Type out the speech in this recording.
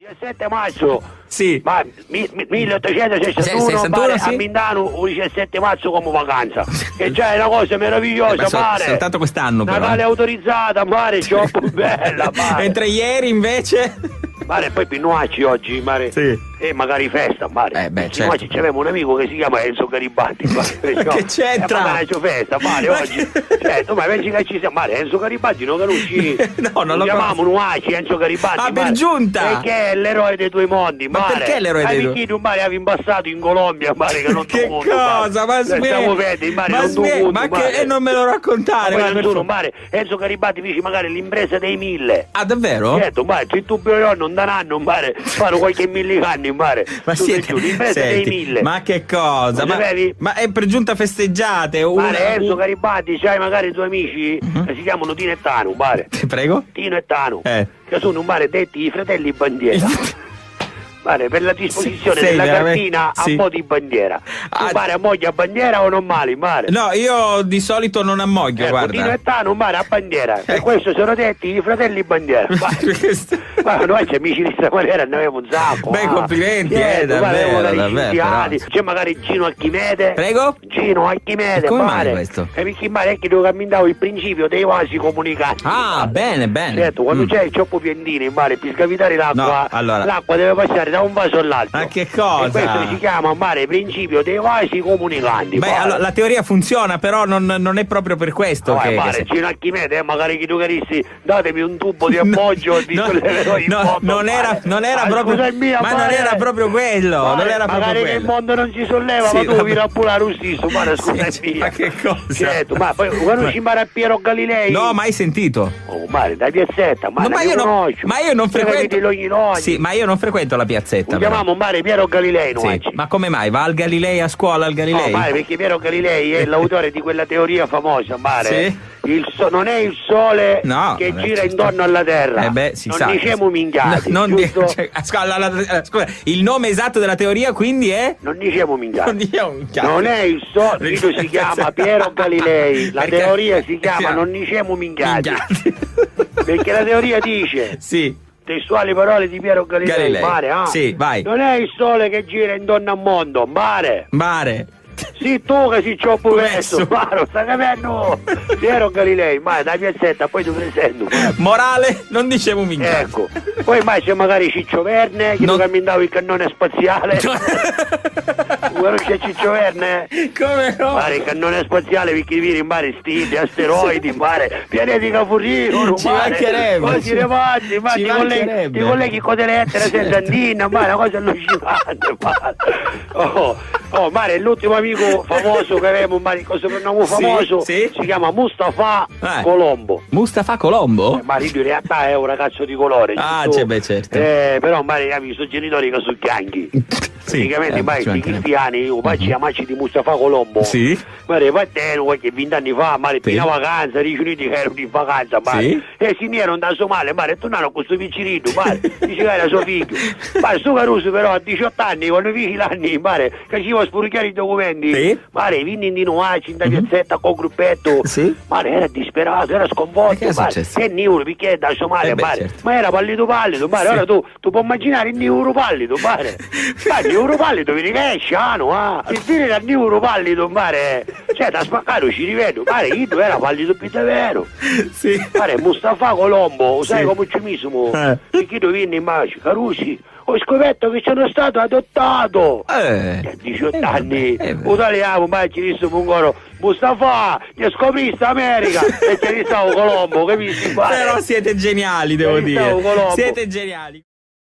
17 marzo, Sì. ma 1861, mare, sì. a Mindano il 17 marzo come vacanza, che già è una cosa meravigliosa, mare. Soltanto quest'anno però. Natale autorizzata, mare, troppo bella, mare. Mentre ieri invece. Mare, poi Pinnuacci oggi, mare. Sì. E magari festa, mare. Pinnuacci c'aveva un amico che si chiama Enzo Garibaldi, mare. Che c'entra? magari c'è festa, mare, oggi. Tu ma pensi che ci sia, mare, Enzo Garibaldi non conosci? No, non lo chiamiamo Nuacci, Enzo Garibaldi. Ah, per mare. giunta! Perché è l'eroe dei tuoi mondi, Ma mare. perché l'eroe dei tuoi mondi? Tu, mare, avevi impassato in Colombia, mare, che non Che mondo, cosa? Ma che non me lo raccontare, ma tu, mare, Enzo Garibaldi dice magari l'impresa dei 1000. Ah, davvero? Certo, mare, se tu non daranno, mare, fanno qualche millicanni, mare. Ma l'impresa dei 1000. Ma che cosa? Ma è per giunta festeggiate? Mare, Enzo Garibaldi, c'hai magari due amici che si chiamano Tino e Tano, mare. Prego? Tino e Tano, che sono un mare detti i fratelli bandiera. Mare, per la disposizione della cartina a mo' di bandiera. Tu mare ammoglia a bandiera o non male, mare? No, io di solito non ammoglio, guarda. Tino e Tano, mare a bandiera. Per questo sono detti i fratelli bandiera. Ma noi c'è amici di questa maniera, ne avevo un sacco. Beh, complimenti, davvero. C'è magari Gino Archimede. Prego? Gino Archimede, come mare. mai questo? Perché mare è che devo camminare il principio dei vasi comunicanti. Ah, bene. Certo, quando c'è il cioppo piantino, mare, per scavitare l'acqua, l'acqua deve passare da un vaso all'altro. Ma che cosa? E questo si chiama, mare, principio dei vasi comunicanti. Beh, allora, la teoria funziona, però non è proprio per questo che... mare, Gino Archimede, magari che tu carissi, datemi un tubo di appoggio non era proprio... ma non era proprio quello, magari che il mondo non si solleva, ma tu vieni a pulare lo stesso, mare, scusa mia. Ma che cosa? Certo, ma poi quando ci impara Piero Galilei? No, mai sentito. Oh, mare, dai piazzetta, ma io non frequento... Sì, ma io non frequento la piazzetta. Chiamiamo mare Piero Galilei, sì. Ma come mai? Va al Galilei a scuola, al Galilei? No, mare, perché Piero Galilei è l'autore di quella teoria famosa, mare. Sì? Non è il sole che gira intorno alla terra. Si non sa. diciamo minchiati. Scusa, il nome esatto della teoria quindi è? Non diciamo minchiati. Non è il sole, si chiama Piero Galilei. La teoria si chiama non diciamo minchiati. Perché la teoria dice. Sì. Testuali parole di Piero Galilei. Mare, Sì, vai. Non è il sole che gira intorno al mondo, mare. Sì, tu che si cioppo verso, Maro, sta capendo? Piero Galilei, ma dai piazzetta, poi ti presento. Morale, non dicevo minchia. Ecco, poi mai c'è magari Ciccio Verne, che non camminava il cannone spaziale. Guarda c'è Ciccio Verne? Come no? Mare, il cannone spaziale, perché vieni in mare stili, asteroidi, mare, pianeti Cafurino, ci mancherebbe. Così rimasti, ma ti colleghi con le lettere senza andina, ma è una cosa allucinante, mare. Oh, mare, l'ultimo amico famoso che avevamo, mare, il soprannome famoso, si chiama Mustafa Colombo. Mustafa Colombo? Mare, in realtà è un ragazzo di colore. Certo. Però, mare, i suoi genitori che sono bianchi. Praticamente, i cristiani, io faccio chiamarci di Mustafa Colombo. Mare, va bene, qualche 20 anni fa, mare, piena vacanza, riuniti che erano in vacanza, mare. E si erano da Somalia, mare, tornarono con questo piccinino, mare, diceva era suo figlio. Mare, sto Caruso però a 18 anni, quando figli l'anni, mare, che ci va a spuricare i documenti, mare, vini in Nuaci, in da piazzetta con gruppetto, mare, era disperato, era sconvolto, mare, e Niuro, perché è da Somalia, mare, ma era pallido, mare, ora tu puoi immaginare il Niuro pallido, mare, il Niuro pallido, vedi che è sciano, il figlio del Niuro pallido, mare, cioè da spaccare ci rivedo, mare, io era pallido più davvero, mare, Mustafa Colombo, sai come ci mismo, perché tu vieni in Maci, Carusi, ho scoperto che sono stato adottato a 18 anni, italiano, ma ci disse un coro, Mustafa, ti scopriste America e ci stavo Colombo, capisci? Però siete geniali, devo dire, siete geniali.